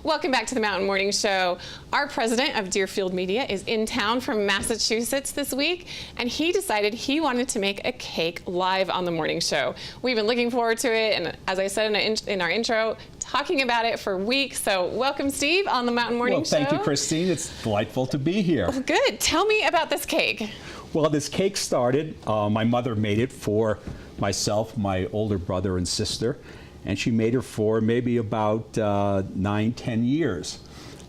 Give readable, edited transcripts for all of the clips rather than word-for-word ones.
Welcome back to the Mountain Morning Show. Our president of Deerfield Media is in town from Massachusetts this week, and he decided he wanted to make a cake live on the morning show. We've been looking forward to it, and as I said in our intro, talking about it for weeks. So welcome, Steve, on the Mountain Morning Show. Thank you, Christine. It's delightful to be here. Well, good. Tell me about this cake. Well, this cake started, my mother made it for myself, my older brother and sister, and she made it for maybe about 9-10 years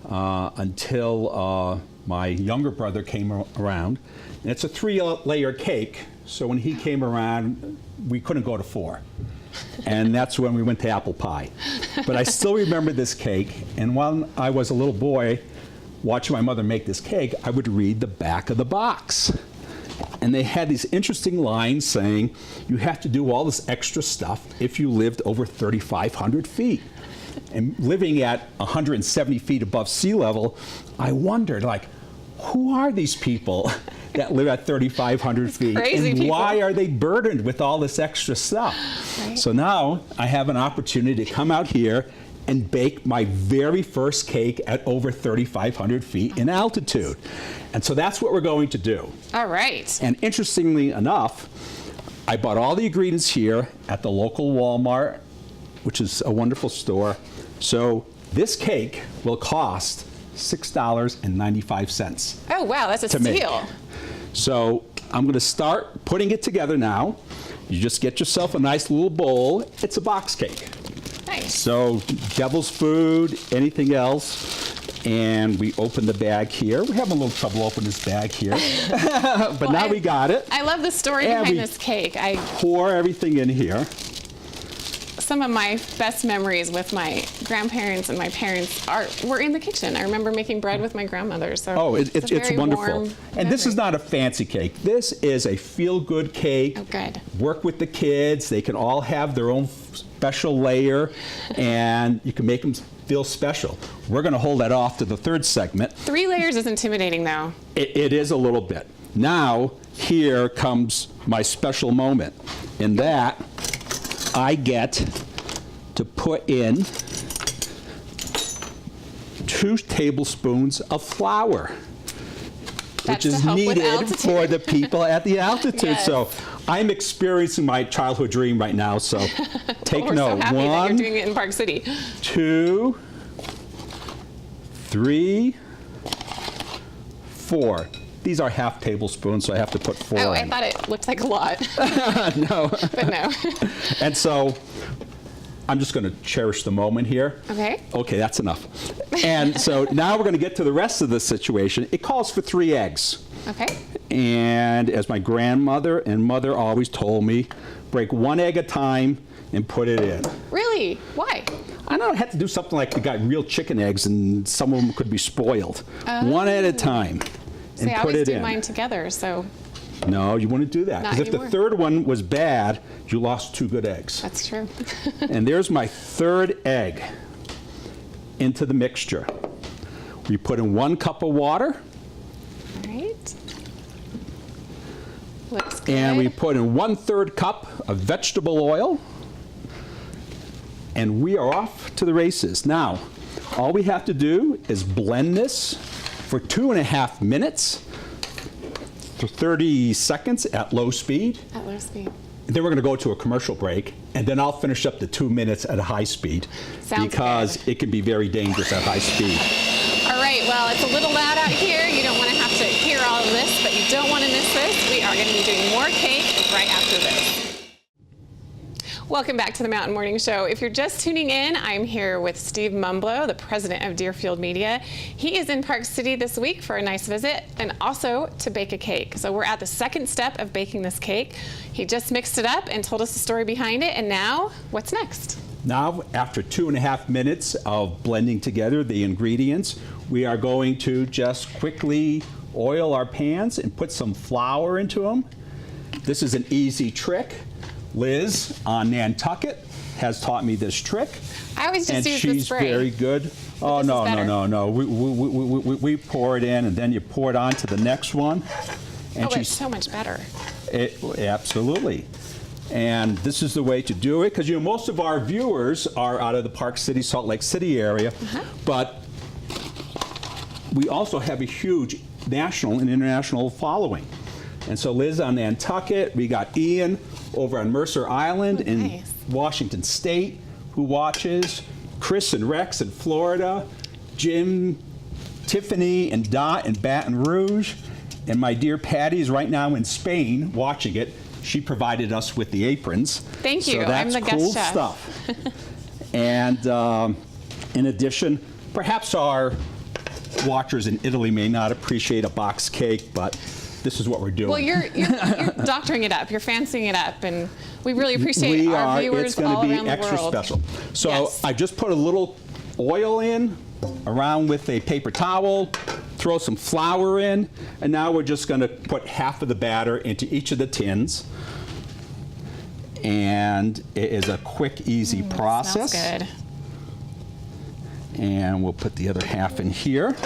until my younger brother came around. And it's a 3-layer cake, so when he came around, we couldn't go to 4. And that's when we went to apple pie. But I still remember this cake, and when I was a little boy watching my mother make this cake, I would read the back of the box. And they had these interesting lines saying, you have to do all this extra stuff if you lived over 3,500 feet. And living at 170 feet above sea level, I wondered, like, who are these people that live at 3,500 feet? Crazy and people. Why are they burdened with all this extra stuff? Right. So now I have an opportunity to come out here and bake my very first cake at over 3,500 feet in altitude. And so that's what we're going to do. All right. And interestingly enough, I bought all the ingredients here at the local Walmart, which is a wonderful store. So this cake will cost $6.95. Oh, wow, that's a steal. So I'm going to start putting it together now. You just get yourself a nice little bowl. It's a box cake. Nice. So devil's food, anything else. And we open the bag here. We're having a little trouble opening this bag here. But well, now we got it. I love the story behind this cake. I pour everything in here. Some of my best memories with my grandparents and my parents were in the kitchen. I remember making bread with my grandmother. So it's wonderful. And this is not a fancy cake. This is a feel-good cake. Oh, good. Work with the kids. They can all have their own special layer, and you can make them feel special. We're going to hold that off to the third segment. 3 layers is intimidating, though. It is a little bit. Now, here comes my special moment. In that, I get to put in 2 tablespoons of flour, which is needed for the people at the altitude. Yes. So I'm experiencing my childhood dream right now, so take We're note. So happy 1, that you're doing it in Park City. 2, 3, 4. These are half tablespoons, so I have to put 4 in. Oh, I thought it looked like a lot. No. But no. And so I'm just going to cherish the moment here. Okay. Okay, that's enough. And so now we're going to get to the rest of the situation. It calls for 3 eggs. Okay. And as my grandmother and mother always told me, break 1 egg at a time and put it in. Really? Why? I don't know, I had to do something like we got real chicken eggs and some of them could be spoiled. 1 at a time. See, I always do mine together, so. No, you wouldn't do that. Because if the 3rd one was bad, you lost 2 good eggs. That's true. And there's my 3rd egg into the mixture. We put in 1 cup of water. All right. Looks good. And we put in 1/3 cup of vegetable oil. And we are off to the races. Now, all we have to do is blend this for 2.5 minutes, for 30 seconds at low speed. At low speed. And then we're going to go to a commercial break, and then I'll finish up the 2 minutes at a high speed. Sounds because good. It can be very dangerous at high speed. All right, well, it's a little loud out here. You don't want to have to hear all of this, but you don't want to miss this. We are going to be doing more cake right after this. Welcome back to the Mountain Morning Show. If you're just tuning in, I'm here with Steve Mumblow, the president of Deerfield Media. He is in Park City this week for a nice visit and also to bake a cake. So we're at the 2nd step of baking this cake. He just mixed it up and told us the story behind it. And now, what's next? Now, after 2.5 minutes of blending together the ingredients, we are going to just quickly oil our pans and put some flour into them. This is an easy trick. Liz on Nantucket has taught me this trick. I always just use the spray. And she's very good. Oh, no. We pour it in, and then you pour it on to the next one. And it's so much better. Absolutely. And this is the way to do it, because most of our viewers are out of the Park City, Salt Lake City area, but we also have a huge national and international following. And so Liz on Nantucket, we got Ian over on Mercer Island in Washington State who watches, Chris and Rex in Florida, Jim, Tiffany, and Dot in Baton Rouge, and my dear Patty is right now in Spain watching it. She provided us with the aprons. Thank you. So that's I'm the cool guest chef. stuff. And in addition, perhaps our watchers in Italy may not appreciate a box cake, but this is what we're doing. Well, you're doctoring it up. You're fancying it up, and we really appreciate our viewers all around the world. It's going to be extra special. So yes. I just put a little oil in, around with a paper towel, throw some flour in, and now we're just going to put half of the batter into each of the tins. And it is a quick, easy process. Smells good. And we'll put the other half in here.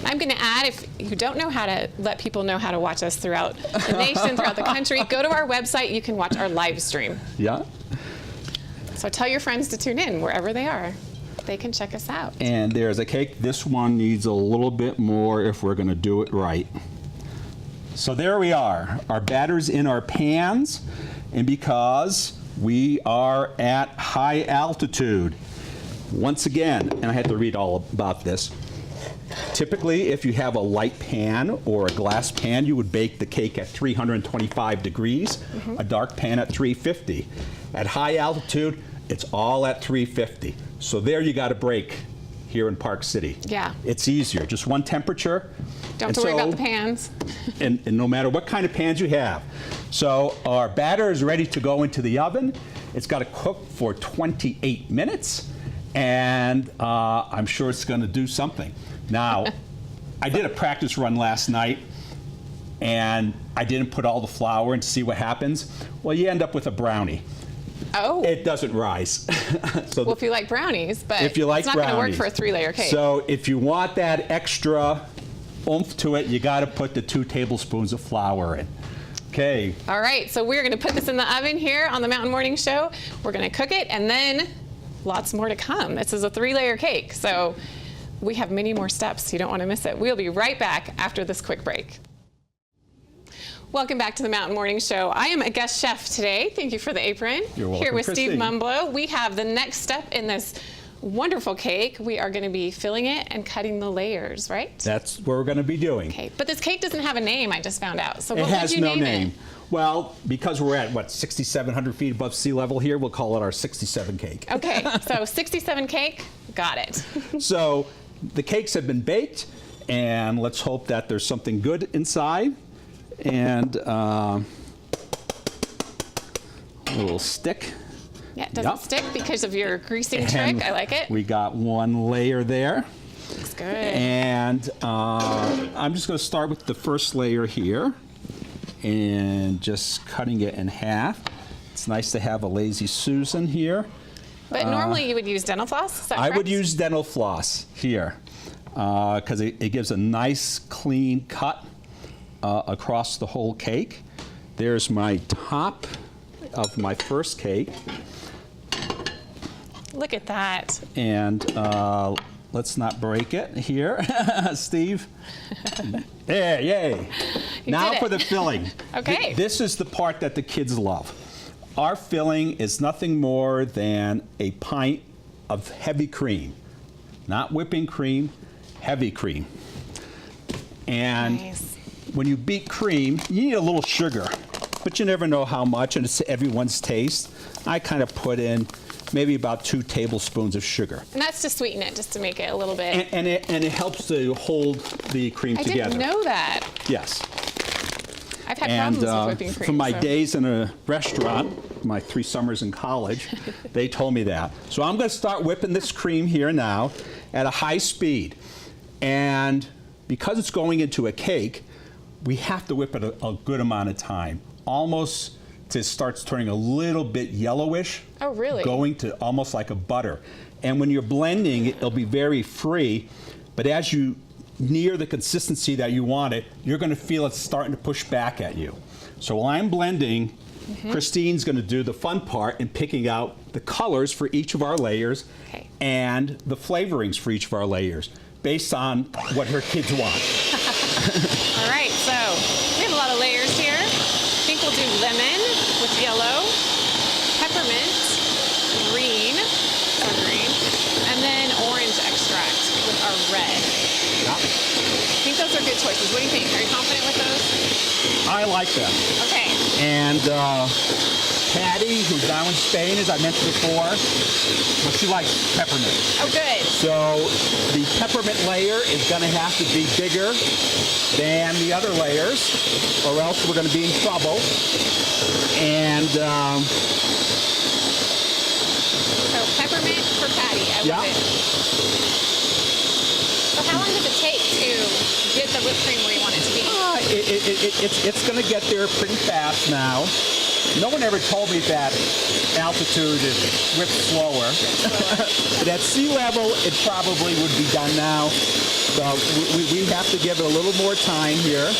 I'm going to add, if you don't know how to let people know how to watch us throughout the nation, throughout the country, go to our website. You can watch our live stream. Yeah. So tell your friends to tune in wherever they are. They can check us out. And there's a cake. This one needs a little bit more if we're going to do it right. So there we are. Our batter's in our pans. And because we are at high altitude, once again, and I had to read all about this, typically if you have a light pan or a glass pan, you would bake the cake at 325 degrees, a dark pan at 350. At high altitude, it's all at 350. So there you got a break here in Park City. Yeah. It's easier, just one temperature. Don't have to worry about the pans. And no matter what kind of pans you have. So our batter is ready to go into the oven. It's got to cook for 28 minutes. And I'm sure it's going to do something. Now, I did a practice run last night, and I didn't put all the flour in to see what happens. Well, you end up with a brownie. Oh. It doesn't rise. So well, if you like brownies, but if you like it's not going to work for a 3-layer cake. So if you want that extra oomph to it, you got to put the 2 tablespoons of flour in. Okay. All right, so we're going to put this in the oven here on the Mountain Morning Show. We're going to cook it, and then lots more to come. This is a 3-layer cake, so we have many more steps. You don't want to miss it. We'll be right back after this quick break. Welcome back to the Mountain Morning Show. I am a guest chef today. Thank you for the apron. You're welcome, here with Christine. Steve Mumblow. We have the next step in this wonderful cake. We are going to be filling it and cutting the layers, right? That's what we're going to be doing. Okay, but this cake doesn't have a name, I just found out. So what It has would you no name name. it? Well, because we're at, what, 6,700 feet above sea level here, we'll call it our 67 cake. Okay, so 67 cake, got it. So the cakes have been baked, and let's hope that there's something good inside. And a little stick. Yeah, it doesn't Yep. stick because of your greasing And trick. I like it. We got one layer there. Looks good. And I'm just going to start with the first layer here and just cutting it in half. It's nice to have a lazy Susan here. But normally you would use dental floss, is that I would correct? use dental floss here because it gives a nice clean cut across the whole cake. There's my top of my first cake. Look at that. And let's not break it here, Steve. There, yay. Now did for it. the filling. Okay. This is the part that the kids love. Our filling is nothing more than a pint of heavy cream. Not whipping cream, heavy cream. And Nice. when you beat cream, you need a little sugar, but you never know how much, and it's everyone's taste. I kind of put in maybe about 2 tablespoons of sugar. And that's to sweeten it, just to make it a little bit. And it helps to hold the cream I together. didn't know that. Yes. I've had And problems with whipping cream. from my so. days in a restaurant, my 3 summers in college, they told me that. So I'm going to start whipping this cream here now at a high speed. And because it's going into a cake, we have to whip it a good amount of time, almost till it starts turning a little bit yellowish. Oh, really? Going to almost like a butter. And when you're blending, it'll be very free, but as you near the consistency that you want it, you're going to feel it starting to push back at you. So while I'm blending, Christine's going to do the fun part in picking out the colors for each of our layers and the flavorings for each of our layers based on what her kids want. All right, so we have a lot of layers here. I think we'll do lemon with yellow, peppermint, green, and then orange extract with our red. Yeah. I think those are good choices. What do you think? Are you confident with those? I like them. Okay. And Patty, who's down in Spain, as I mentioned before, well, she likes peppermint. Oh, good. So the peppermint layer is going to have to be bigger than the other layers, or else we're going to be in trouble. And so peppermint for Patty. I love it. So how long does it take to get the whipped cream where you want it to be? It's going to get there pretty fast now. No one ever told me that altitude is whipped slower. But at sea level, it probably would be done now. So we have to give it a little more time here.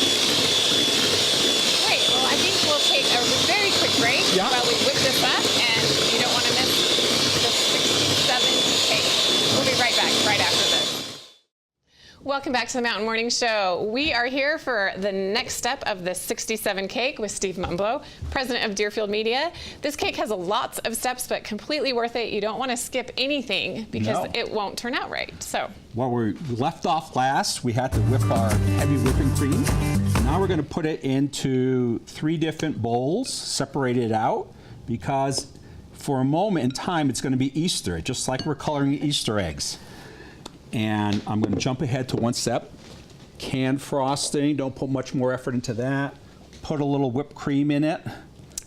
Great. Well, I think we'll take a very quick break while we whip this up, and you don't want to miss the 67 cake. We'll be right back right after this. Welcome back to the Mountain Morning Show. We are here for the next step of the 67 cake with Steve Mumblow, president of Deerfield Media. This cake has lots of steps, but completely worth it. You don't want to skip anything because it won't turn out right. So, well, we left off last. We had to whip our heavy whipping cream. Now we're going to put it into 3 different bowls, separate it out, because for a moment in time it's going to be Easter, just like we're coloring Easter eggs. And I'm going to jump ahead to one step. Canned frosting, don't put much more effort into that. Put a little whipped cream in it.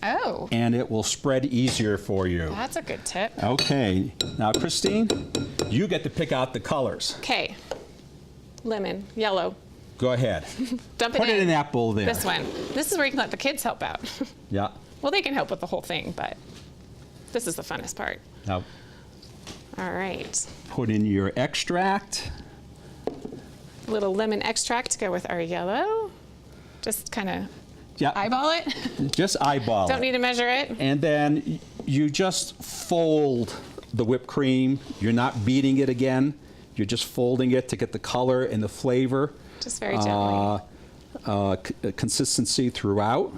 Oh. And it will spread easier for you. That's a good tip. Okay. Now, Christine, you get to pick out the colors. Okay. Lemon, yellow. Go ahead. Dump it Put it in that bowl there. This one. This is where you can let the kids help out. Yeah. Well, they can help with the whole thing, but this is the funnest part. Now, all right. put in your extract. A little lemon extract to go with our yellow. Just kind of eyeball it. Just eyeball it. Don't need to measure it. And then you just fold the whipped cream. You're not beating it again. You're just folding it to get the color and the flavor. Just very gently. Consistency throughout.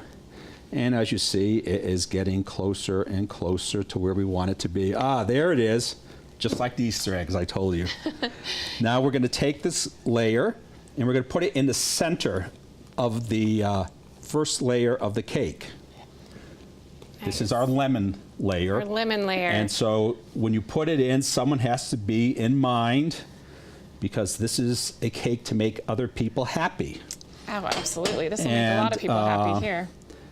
And as you see, it is getting closer and closer to where we want it to be. Ah, there it is. Just like the Easter eggs, I told you. Now we're going to take this layer and we're going to put it in the center of the first layer of the cake. Nice. This is our lemon layer. Our lemon layer. And so when you put it in, someone has to be in mind, because this is a cake to make other people happy. Oh, absolutely. This will make a lot of people happy here.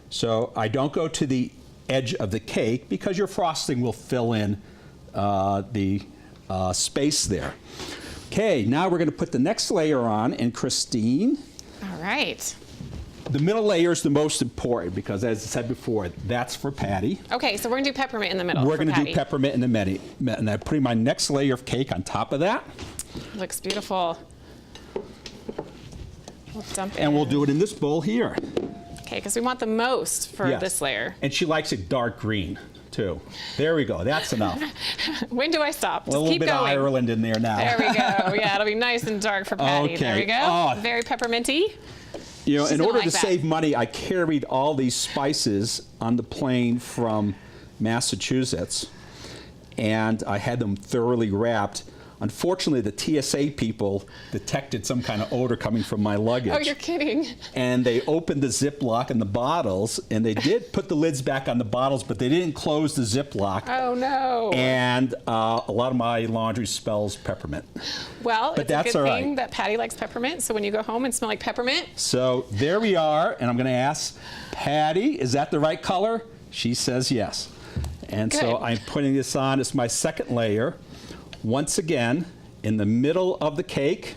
So I don't go to the edge of the cake because your frosting will fill in the space there. Okay, now we're going to put the next layer on, and Christine. All right. The middle layer is the most important because, as I said before, that's for Patty. Okay, so we're going to do peppermint in the middle. We're going to do peppermint in the middle. And I'm putting my next layer of cake on top of that. Looks beautiful. We'll dump it. And we'll do it in this bowl here. Okay, because we want the most for this layer. And she likes it dark green, too. There we go. That's enough. When do I stop? Just a little keep bit going. of Ireland in there now. There we go. Yeah, it'll be nice and dark for Patty. Okay. There we go. Oh. Very pepperminty. You know, She's in order like to that. save money, I carried all these spices on the plane from Massachusetts, and I had them thoroughly wrapped. Unfortunately, the TSA people detected some kind of odor coming from my luggage. Oh, you're kidding. And they opened the Ziploc and the bottles, and they did put the lids back on the bottles, but they didn't close the Ziploc. Oh, no. And a lot of my laundry smells peppermint. Well, But it's that's a good all right. thing that Patty likes peppermint, so when you go home and smell like peppermint. So there we are, and I'm going to ask Patty, is that the right color? She says yes. And so Good. I'm putting this on. It's my second layer. Once again, in the middle of the cake,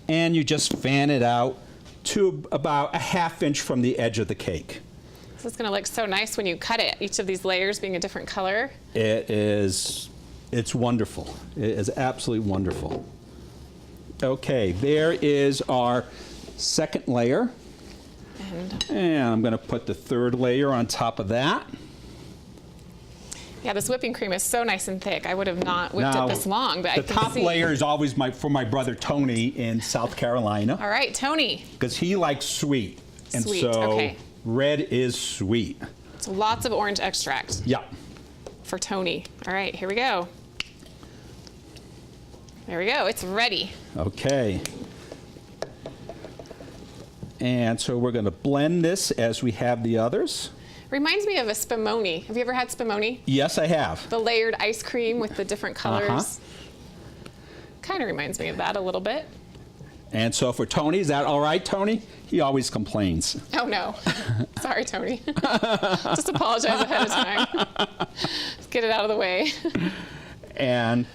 and you just fan it out to about a ½ inch from the edge of the cake. This is going to look so nice when you cut it, each of these layers being a different color. It's wonderful. It is absolutely wonderful. Okay, there is our second layer. And I'm going to put the third layer on top of that. Yeah, this whipping cream is so nice and thick. I would have not whipped it this long, but I can see. The top layer is always for my brother Tony in South Carolina. All right, Tony. Because he likes sweet. And Sweet, so okay. red is sweet. So lots of orange extract. Yeah. For Tony. All right, here we go. There we go, it's ready. Okay. And so we're going to blend this as we have the others. Reminds me of a spumoni. Have you ever had spumoni? Yes, I have. The layered ice cream with the different colors. Kind of reminds me of that a little bit. And so for Tony, is that all right, Tony? He always complains. Oh, no. Sorry, Tony. Just apologize ahead of time. Let's get it out of the way. And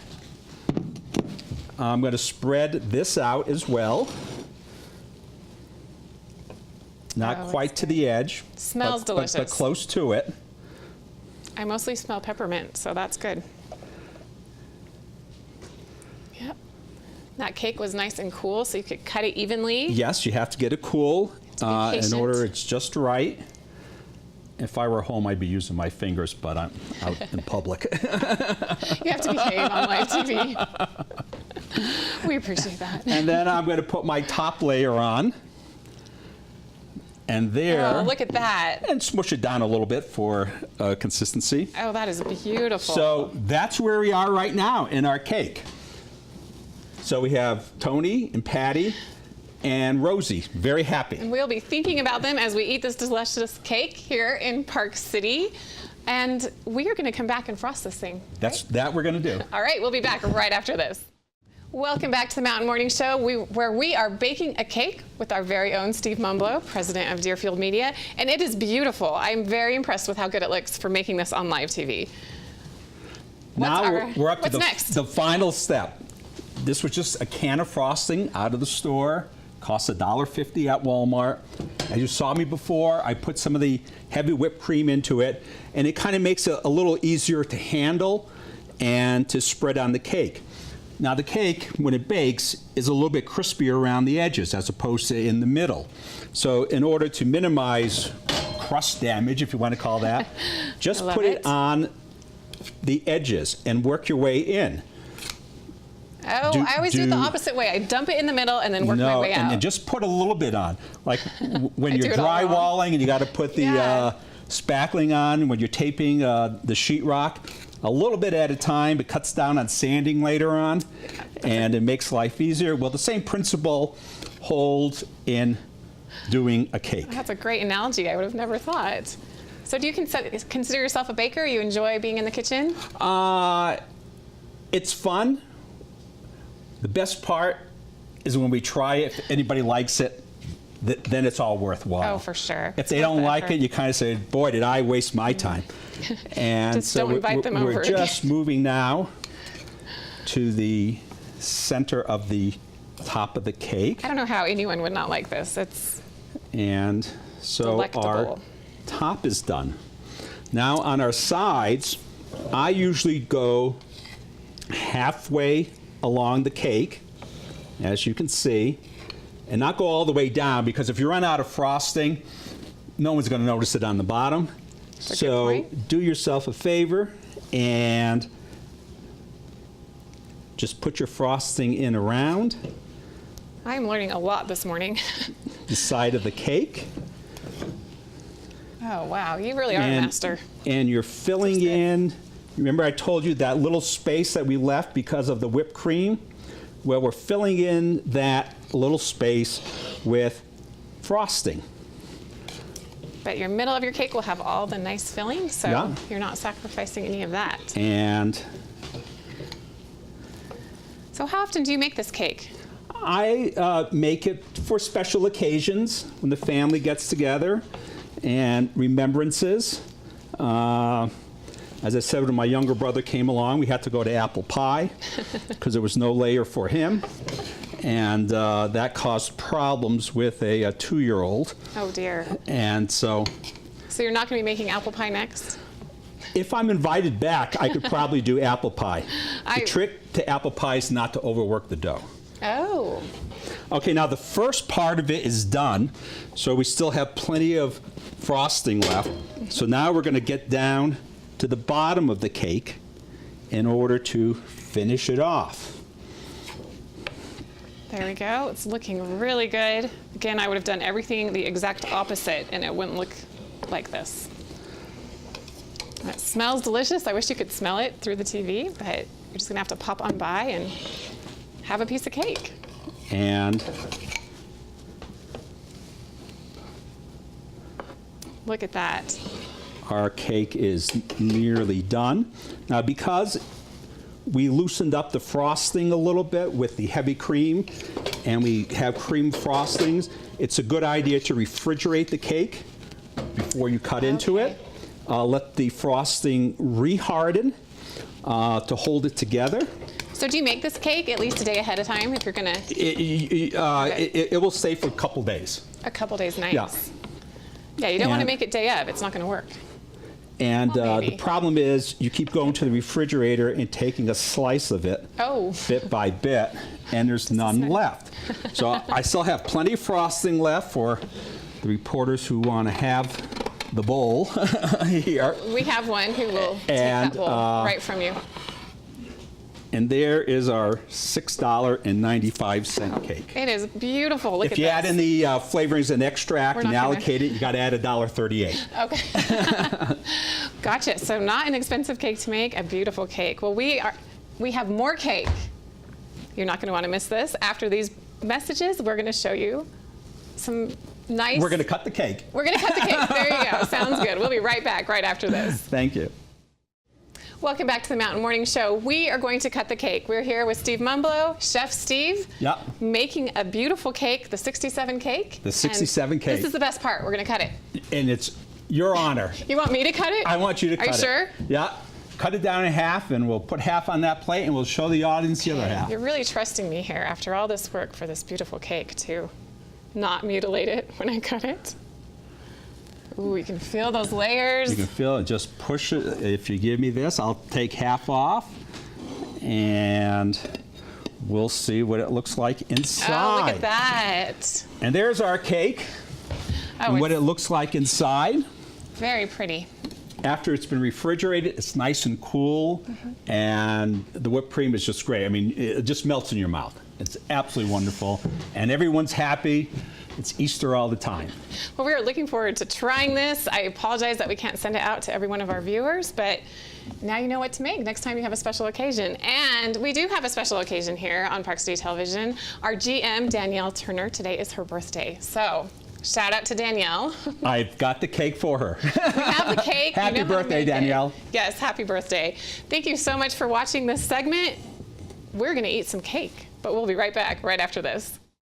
I'm going to spread this out as well. Not quite to the edge. Smells delicious. But close to it. I mostly smell peppermint, so that's good. Yep. That cake was nice and cool, so you could cut it evenly. Yes, you have to get it cool in order it's just right. If I were home, I'd be using my fingers, but I'm out in public. You have to behave on live TV. We appreciate that. And then I'm going to put my top layer on. And there. Oh, look at that. And smush it down a little bit for consistency. Oh, that is beautiful. So that's where we are right now in our cake. So we have Tony and Patty and Rosie, very happy. And we'll be thinking about them as we eat this delicious cake here in Park City. And we are going to come back and frost this thing. That we're going to do. All right, we'll be back right after this. Welcome back to the Mountain Morning Show, where we are baking a cake with our very own Steve Mumblow, president of Deerfield Media, and it is beautiful. I'm very impressed with how good it looks for making this on live TV. Now we're up to the final step. This was just a can of frosting out of the store. Costs $1.50 at Walmart. As you saw me before, I put some of the heavy whipped cream into it, and it kind of makes it a little easier to handle and to spread on the cake. Now the cake, when it bakes, is a little bit crispier around the edges as opposed to in the middle. So in order to minimize crust damage, if you want to call that, just put it on the edges and work your way in. Oh, I always do it the opposite way. I dump it in the middle and then work my way out. And just put a little bit on. Like when you're drywalling and you got to put the spackling on, when you're taping the sheetrock, a little bit at a time. It cuts down on sanding later on, and it makes life easier. Well, the same principle holds in doing a cake. That's a great analogy. I would have never thought. So do you consider yourself a baker? You enjoy being in the kitchen? It's fun. The best part is when we try it. If anybody likes it, then it's all worthwhile. Oh, for sure. If they don't like it, you kind of say, boy, did I waste my time. And just so don't invite them over we're just moving now to the center of the top of the cake. I don't know how anyone would not like this. It's and so delectable. Our top is done. Now on our sides, I usually go halfway along the cake, as you can see, and not go all the way down, because if you run out of frosting, no one's going to notice it on the bottom. So do yourself a favor and just put your frosting in around. I'm learning a lot this morning. The side of the cake. Oh, wow. You really are a master. And you're filling in. Remember I told you that little space that we left because of the whipped cream? Well, we're filling in that little space with frosting. But your middle of your cake will have all the nice filling, so you're not sacrificing any of that. And so how often do you make this cake? I make it for special occasions when the family gets together and remembrances. As I said, when my younger brother came along, we had to go to apple pie because there was no layer for him. And that caused problems with a 2-year-old. Oh, dear. And so you're not going to be making apple pie next? If I'm invited back, I could probably do apple pie. The trick to apple pie is not to overwork the dough. Oh. Okay, now the first part of it is done, so we still have plenty of frosting left. So now we're going to get down to the bottom of the cake in order to finish it off. There we go. It's looking really good. Again, I would have done everything the exact opposite, and it wouldn't look like this. It smells delicious. I wish you could smell it through the TV, but you're just going to have to pop on by and have a piece of cake. And look at that. Our cake is nearly done. Now, because we loosened up the frosting a little bit with the heavy cream, and we have cream frostings, it's a good idea to refrigerate the cake before you cut into it. Let the frosting reharden to hold it together. So do you make this cake at least a day ahead of time if you're going to? It will stay for a couple days. A couple days, nice. Yeah. Yeah, you don't want to make it day of. It's not going to work. And the problem is you keep going to the refrigerator and taking a slice of it bit by bit, and there's none left. So I still have plenty of frosting left for the reporters who want to have the bowl here. We have one who will take that bowl right from you. And there is our $6.95 cake. It is beautiful. Look at this. If you add in the flavorings and extract and allocate it, you got to add $1.38. Okay. Gotcha. So not an expensive cake to make, a beautiful cake. Well, we have more cake. You're not going to want to miss this. After these messages, we're going to show you some nice. We're going to cut the cake. We're going to cut the cake. There you go. Sounds good. We'll be right back right after this. Thank you. Welcome back to the Mountain Morning Show. We are going to cut the cake. We're here with Steve Mumblow, Chef Steve, making a beautiful cake, the 67 cake. The 67 cake. This is the best part. We're going to cut it. And it's your honor. You want me to cut it? I want you to cut it. Are you sure? Yeah. Cut it down in half, and we'll put half on that plate, and we'll show the audience the other half. You're really trusting me here after all this work for this beautiful cake to not mutilate it when I cut it. Ooh, you can feel those layers. You can feel it. Just push it. If you give me this, I'll take half off, and we'll see what it looks like inside. Oh, look at that. And there's our cake, and what it looks like inside. Very pretty. After it's been refrigerated, it's nice and cool, and the whipped cream is just great. I mean, it just melts in your mouth. It's absolutely wonderful, and everyone's happy. It's Easter all the time. Well, we are looking forward to trying this. I apologize that we can't send it out to every one of our viewers, but now you know what to make next time you have a special occasion. And we do have a special occasion here on Park City Television. Our GM, Danielle Turner, today is her birthday. So shout out to Danielle. I've got the cake for her. We have the cake. Happy birthday, Danielle. Yes, happy birthday. Thank you so much for watching this segment. We're going to eat some cake, but we'll be right back right after this.